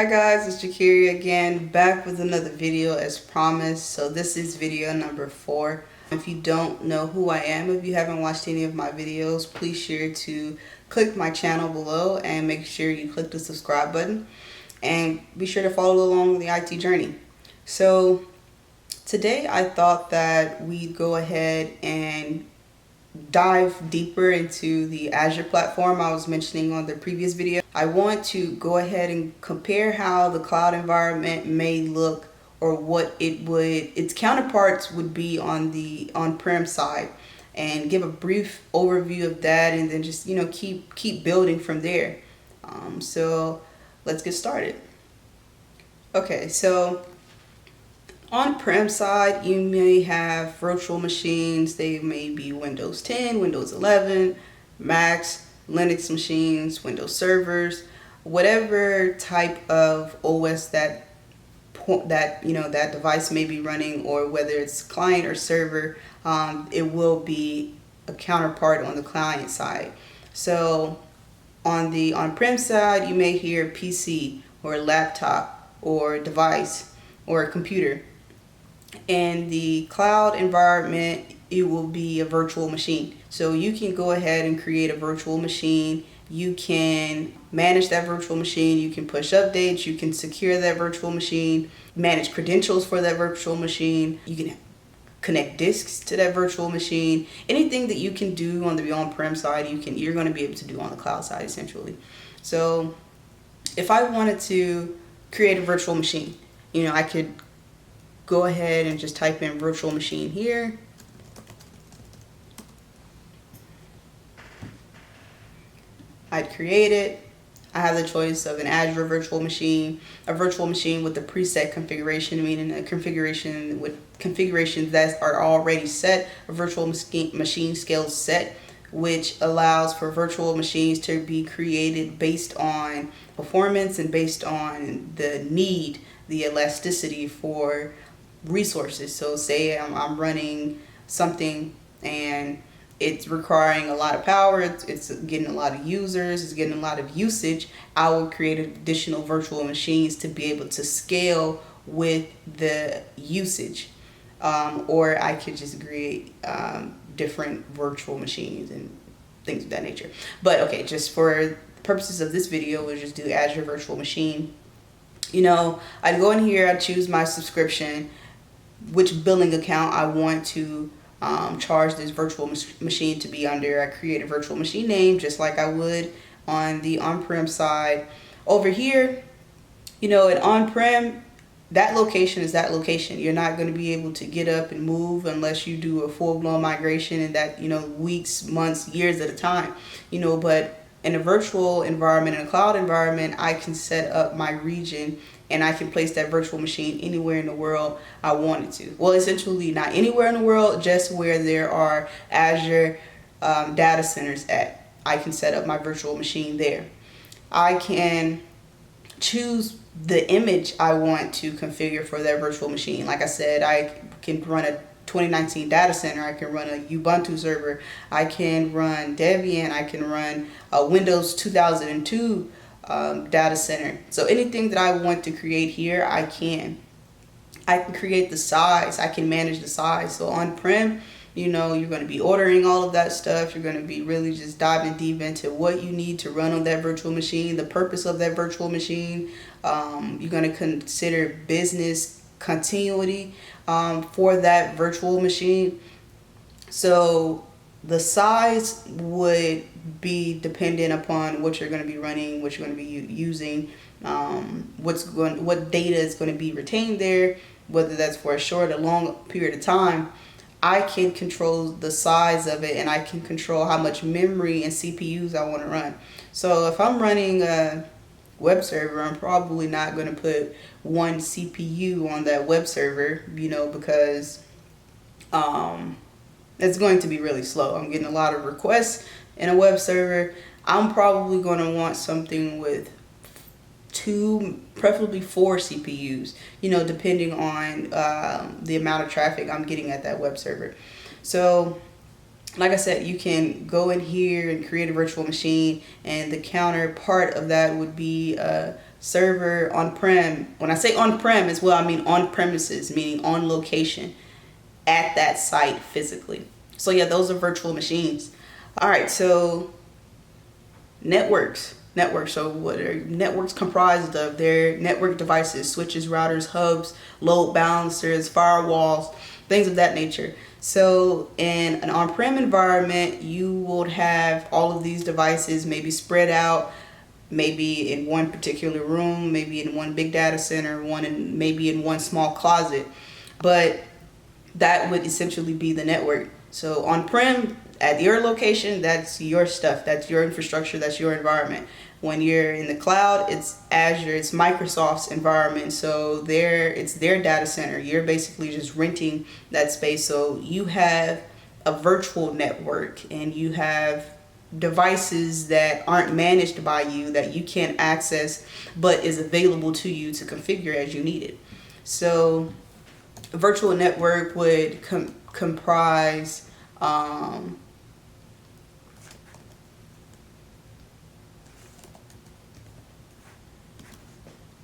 Hi guys, it's Jakiria again, back with another video as promised. So this is video number 4. If you don't know who I am, if you haven't watched any of my videos, please sure to click my channel below and make sure you click the subscribe button. And be sure to follow along the IT journey. So today I thought that we'd go ahead and dive deeper into the Azure platform I was mentioning on the previous video. I want to go ahead and compare how the cloud environment may look, or what its counterparts would be on the on-prem side, and give a brief overview of that, and then just keep building from there. So let's get started. Okay, so on-prem side, you may have virtual machines. They may be Windows 10, Windows 11, Macs, Linux machines, Windows servers, whatever type of OS that device may be running, or whether it's client or server, it will be a counterpart on the client side. So on the on-prem side, you may hear PC or laptop or device or computer. And the cloud environment, it will be a virtual machine. So you can go ahead and create a virtual machine. You can manage that virtual machine. You can push updates. You can secure that virtual machine, manage credentials for that virtual machine. You can connect disks to that virtual machine. Anything that you can do on the on-prem side, you're going to be able to do on the cloud side essentially. So if I wanted to create a virtual machine, I could go ahead and just type in virtual machine here. I'd create it. I have the choice of an Azure virtual machine, a virtual machine with the preset configuration, meaning a configuration with configurations that are already set, a virtual machine scale set, which allows for virtual machines to be created based on performance and based on the need, the elasticity for resources. So say I'm running something and it's requiring a lot of power, it's getting a lot of users, it's getting a lot of usage, I will create additional virtual machines to be able to scale with the usage. Or I could just create different virtual machines and things of that nature. But okay, just for purposes of this video, we'll just do Azure virtual machine. I'd go in here, I'd choose my subscription, which billing account I want to charge this virtual machine to be under. I create a virtual machine name just like I would on the on-prem side. Over here, at on-prem, that location is that location. You're not going to be able to get up and move unless you do a full-blown migration, and that, weeks, months, years at a time. But in a virtual environment, in a cloud environment, I can set up my region and I can place that virtual machine anywhere in the world I wanted to. Well, essentially not anywhere in the world, just where there are Azure data centers at. I can set up my virtual machine there. I can choose the image I want to configure for that virtual machine. Like I said, I can run a 2019 data center, I can run a Ubuntu server, I can run Debian, I can run a Windows 2002 data center. So anything that I want to create here, I can create the size, I can manage the size. So on-prem, you're going to be ordering all of that stuff. You're going to be really just diving deep into what you need to run on that virtual machine, the purpose of that virtual machine. You're going to consider business continuity for that virtual machine. So the size would be dependent upon what you're going to be running, what you're going to be using, what data is going to be retained there, whether that's for a short or long period of time. I can control the size of it, and I can control how much memory and CPUs I want to run. So if I'm running a web server, I'm probably not going to put one CPU on that web server, because it's going to be really slow. I'm getting a lot of requests in a web server. I'm probably going to want something with 2, preferably 4 CPUs, depending on the amount of traffic I'm getting at that web server. So like I said, you can go in here and create a virtual machine, and the counterpart of that would be a server, on-prem. When I say on-prem as well, I mean on premises, meaning on location at that site physically. So yeah, those are virtual machines. All right, so networks. So what are networks comprised of? They're network devices, switches, routers, hubs, load balancers, firewalls, things of that nature. So in an on-prem environment, you would have all of these devices maybe spread out, maybe in one particular room, maybe in one big data center, maybe in one small closet. But that would essentially be the network. So on-prem, at your location, that's your stuff, that's your infrastructure, that's your environment. When you're in the cloud, it's Azure, it's Microsoft's environment, so it's their data center. You're basically just renting that space. So you have a virtual network, and you have devices that aren't managed by you, that you can't access, but is available to you to configure as you need it. So a virtual network would comprise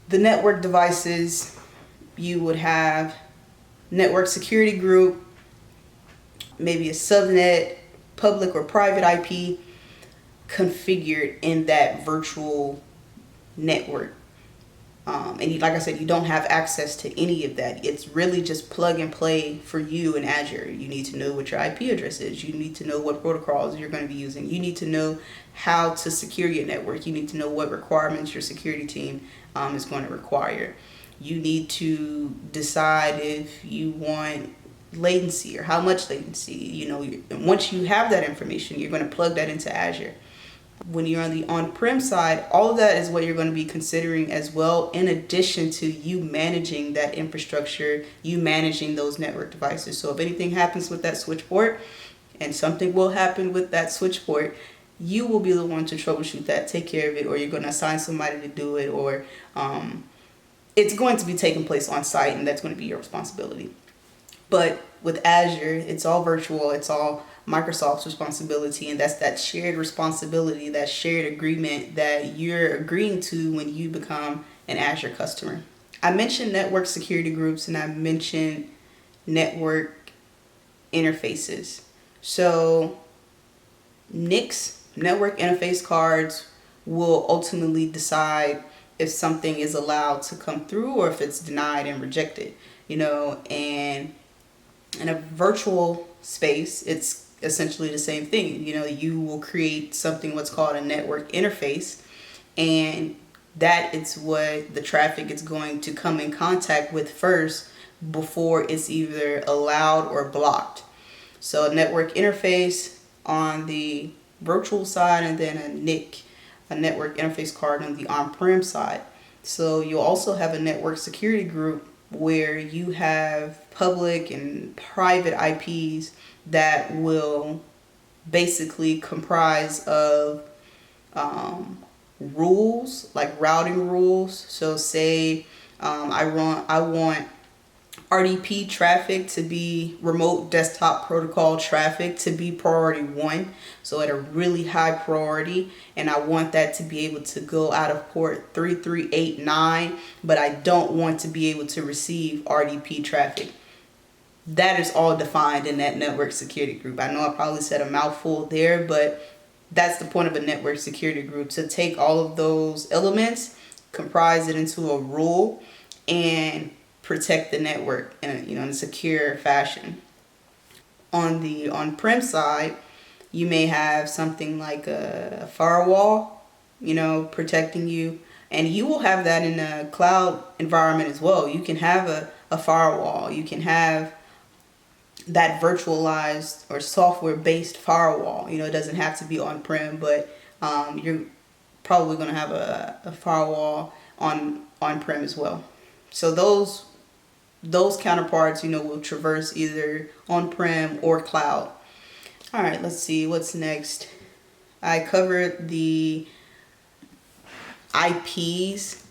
the network devices. You would have network security group, maybe a subnet, public or private IP configured in that virtual network. And like I said, you don't have access to any of that. It's really just plug and play for you in Azure. You need to know what your IP address is. You need to know what protocols you're going to be using. You need to know how to secure your network. You need to know what requirements your security team is going to require. You need to decide if you want latency or how much latency. Once you have that information, you're going to plug that into Azure. When you're on the on-prem side, all of that is what you're going to be considering as well, in addition to you managing that infrastructure, you managing those network devices. So if anything happens with that switch port, and something will happen with that switch port, you will be the one to troubleshoot that, take care of it, or you're going to assign somebody to do it, or it's going to be taking place on site, and that's going to be your responsibility. But with Azure, it's all virtual, it's all Microsoft's responsibility, and that's that shared responsibility, that shared agreement that you're agreeing to when you become an Azure customer. I mentioned network security groups, and I mentioned network interfaces. So NICs, network interface cards, will ultimately decide if something is allowed to come through or if it's denied and rejected. And in a virtual space, it's essentially the same thing. You will create something what's called a network interface, and that is what the traffic is going to come in contact with first before it's either allowed or blocked. So a network interface on the virtual side, and then a NIC, a network interface card, on the on-prem side. So you'll also have a network security group where you have public and private IPs that will basically comprise of rules, like routing rules. So say I want RDP traffic to be remote desktop protocol traffic to be priority 1, so at a really high priority, and I want that to be able to go out of port 3389, but I don't want to be able to receive RDP traffic. That is all defined in that network security group. I know I probably said a mouthful there, but that's the point of a network security group, to take all of those elements, comprise it into a rule, and protect the network in a secure fashion. On the on-prem side, you may have something like a firewall, protecting you, and you will have that in a cloud environment as well. You can have a firewall. You can have that virtualized or software-based firewall. It doesn't have to be on-prem, but you're probably going to have a firewall on-prem as well. So those counterparts, will traverse either on-prem or cloud. All right, let's see what's next. I covered the IPs.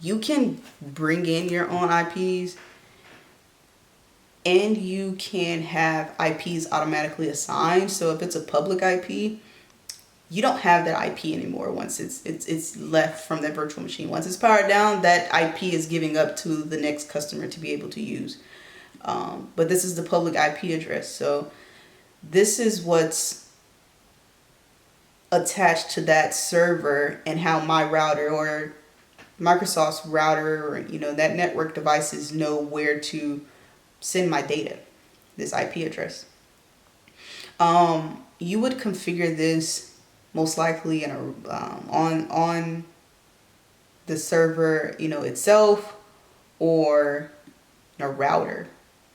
You can bring in your own IPs, and you can have IPs automatically assigned. So if it's a public IP, you don't have that IP anymore once it's left from that virtual machine. Once it's powered down, that IP is giving up to the next customer to be able to use. But this is the public IP address. So this is what's attached to that server, and how my router or Microsoft's router, or that network devices know where to send my data, this IP address. You would configure this most likely in on the server itself, or a router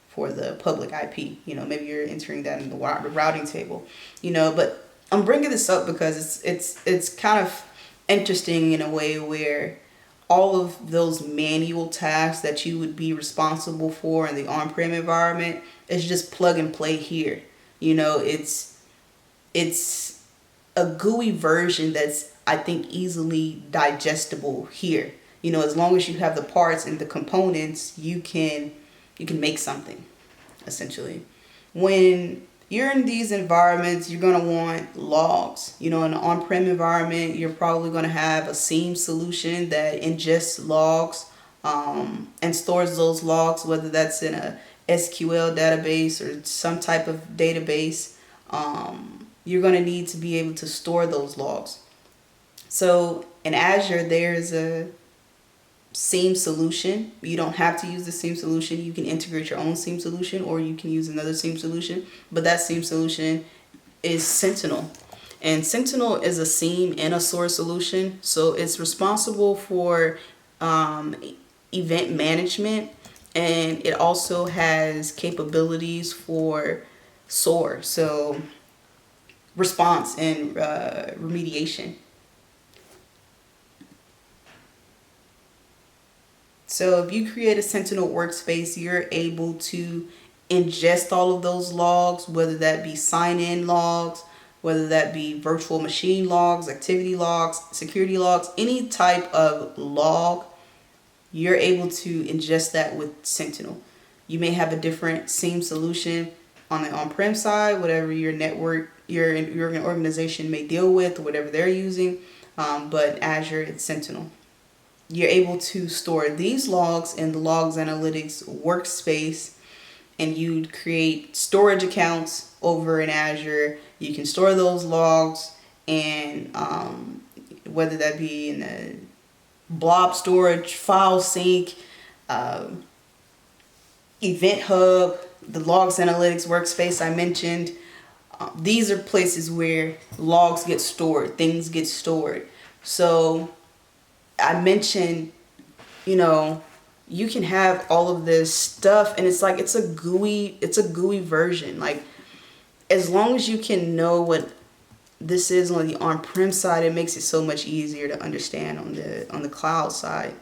for the public IP. Maybe you're entering that in the routing table. But I'm bringing this up because it's kind of interesting in a way where all of those manual tasks that you would be responsible for in the on-prem environment is just plug and play here. It's a GUI version that's, I think, easily digestible here. As long as you have the parts and the components, you can make something, essentially. When you're in these environments, you're going to want logs. In an on-prem environment, you're probably going to have a Siem solution that ingests logs and stores those logs, whether that's in a SQL database or some type of database. You're going to need to be able to store those logs. So in Azure, there's a Siem solution. You don't have to use the Siem solution. You can integrate your own Siem solution, or you can use another Siem solution. But that Siem solution is Sentinel. And Sentinel is a Siem and a SOAR solution. So it's responsible for event management, and it also has capabilities for SOAR. So response and remediation. So if you create a Sentinel workspace, you're able to ingest all of those logs, whether that be sign-in logs, whether that be virtual machine logs, activity logs, security logs, any type of log, you're able to ingest that with Sentinel. You may have a different Siem solution on the on-prem side, whatever your network, your organization may deal with, or whatever they're using, but Azure, it's Sentinel. You're able to store these logs in the Logs Analytics workspace, and you create storage accounts over in Azure. You can store those logs, and whether that be in a blob storage, file sync, Event Hub, the Logs Analytics workspace I mentioned. These are places where logs get stored, things get stored. So I mentioned, you can have all of this stuff, and it's like it's a GUI version. Like, as long as you can know what this is on the on-prem side, it makes it so much easier to understand on the cloud side.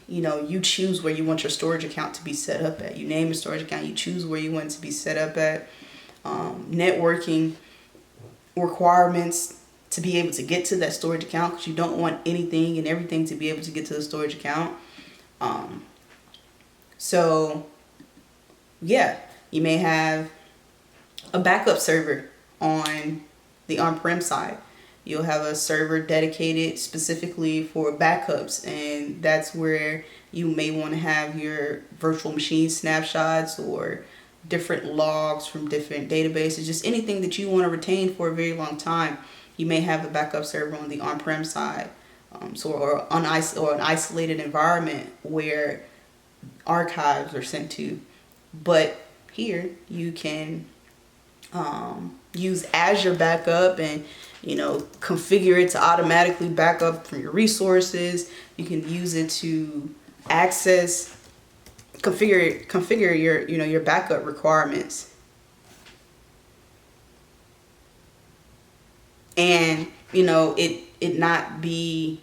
You choose where you want your storage account to be set up at. You name a storage account, you choose where you want it to be set up at. Networking requirements to be able to get to that storage account, because you don't want anything and everything to be able to get to the storage account. So yeah, you may have a backup server on the on-prem side. You'll have a server dedicated specifically for backups, and that's where you may want to have your virtual machine snapshots or different logs from different databases, just anything that you want to retain for a very long time. You may have a backup server on the on-prem side, or an isolated environment where archives are sent to. But here you can use Azure Backup and configure it to automatically back up from your resources. You can use it to configure your backup requirements. And it not be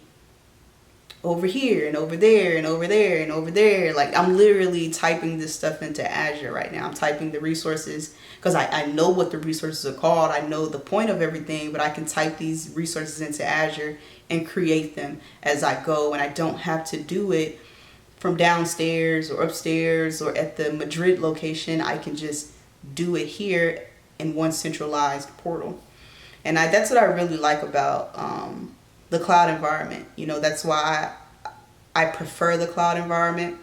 over here and over there and over there and over there. Like, I'm literally typing this stuff into Azure right now. I'm typing the resources because I know what the resources are called. I know the point of everything, but I can type these resources into Azure and create them as I go. And I don't have to do it from downstairs or upstairs or at the Madrid location. I can just do it here in one centralized portal. And that's what I really like about the cloud environment. That's why I prefer the cloud environment.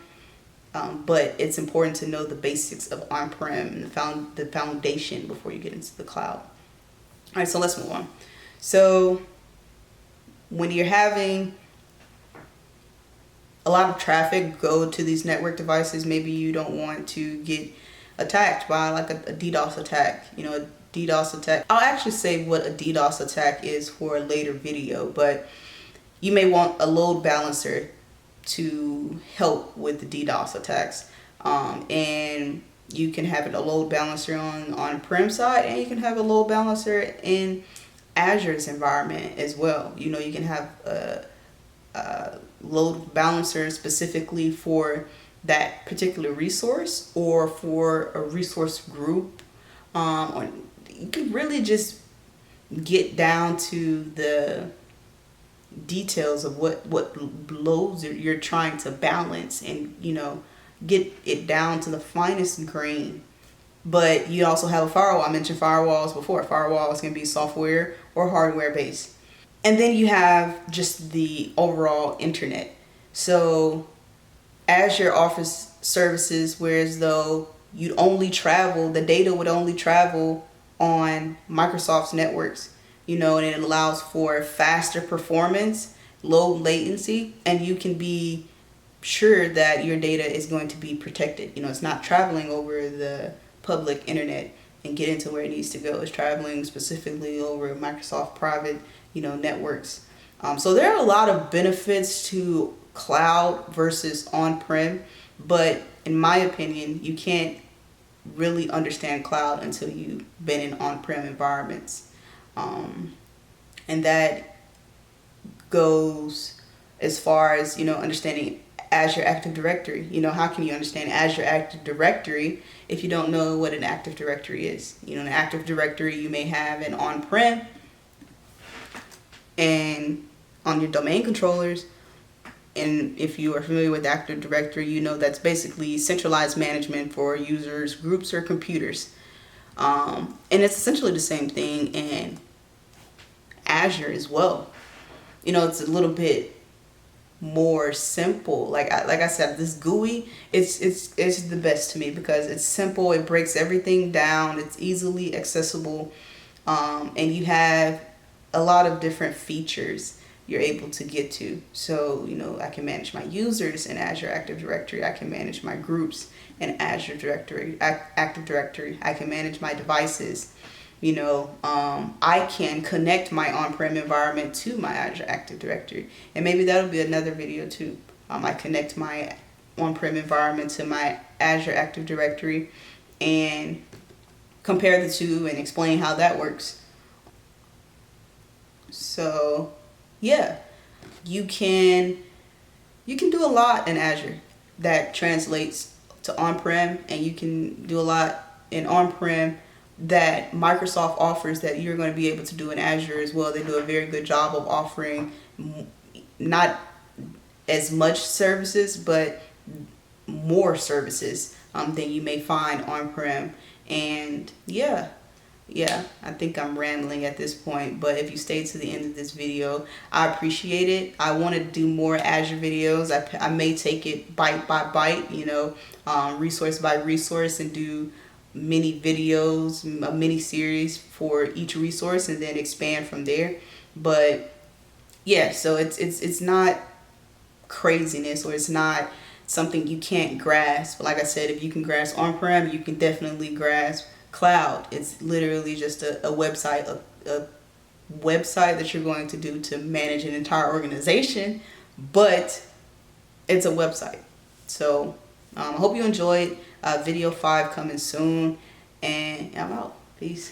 But it's important to know the basics of on-prem and the foundation before you get into the cloud. All right, so let's move on. So when you're having a lot of traffic go to these network devices, maybe you don't want to get attacked by like a DDoS attack. A DDoS attack. I'll actually say what a DDoS attack is for a later video, but you may want a load balancer to help with the DDoS attacks. And you can have a load balancer on-prem side, and you can have a load balancer in Azure's environment as well. You can have a load balancer specifically for that particular resource or for a resource group. Or you can really just get down to the details of what loads you're trying to balance, and get it down to the finest grain. But you also have a firewall. I mentioned firewalls before. Firewalls can be software or hardware based. And then you have just the overall internet. So Azure offers services whereas though the data would only travel on Microsoft's networks, and it allows for faster performance, low latency, and you can be sure that your data is going to be protected. It's not traveling over the public internet and getting to where it needs to go. It's traveling specifically over Microsoft private, networks. So there are a lot of benefits to cloud versus on-prem, but in my opinion, you can't really understand cloud until you've been in on-prem environments. And that goes as far as, understanding Azure Active Directory. How can you understand Azure Active Directory if you don't know what an Active Directory is? An Active Directory you may have an on-prem, and on your domain controllers. And if you are familiar with Active Directory, that's basically centralized management for users, groups, or computers. And it's essentially the same thing in Azure as well. It's a little bit more simple. Like I said, this GUI, it's the best to me because it's simple. It breaks everything down. It's easily accessible, and you have a lot of different features you're able to get to. So, I can manage my users in Azure Active Directory. I can manage my groups in Azure Active Directory. I can manage my devices. I can connect my on-prem environment to my Azure Active Directory. And maybe that'll be another video too. I connect my on-prem environment to my Azure Active Directory and compare the two and explain how that works. So yeah, you can do a lot in Azure that translates to on-prem, and you can do a lot in on-prem that Microsoft offers that you're going to be able to do in Azure as well. They do a very good job of offering not as much services, but more services than you may find on-prem. And yeah, I think I'm rambling at this point, but if you stayed to the end of this video, I appreciate it. I want to do more Azure videos. I may take it bite by bite, resource by resource, and do mini videos, a mini series for each resource, and then expand from there. But yeah, so it's not craziness, or it's not something you can't grasp. Like I said, if you can grasp on-prem, you can definitely grasp cloud. It's literally just a website, a website that you're going to do to manage an entire organization, but it's a website. So I hope you enjoyed video 5 coming soon, and I'm out. Peace.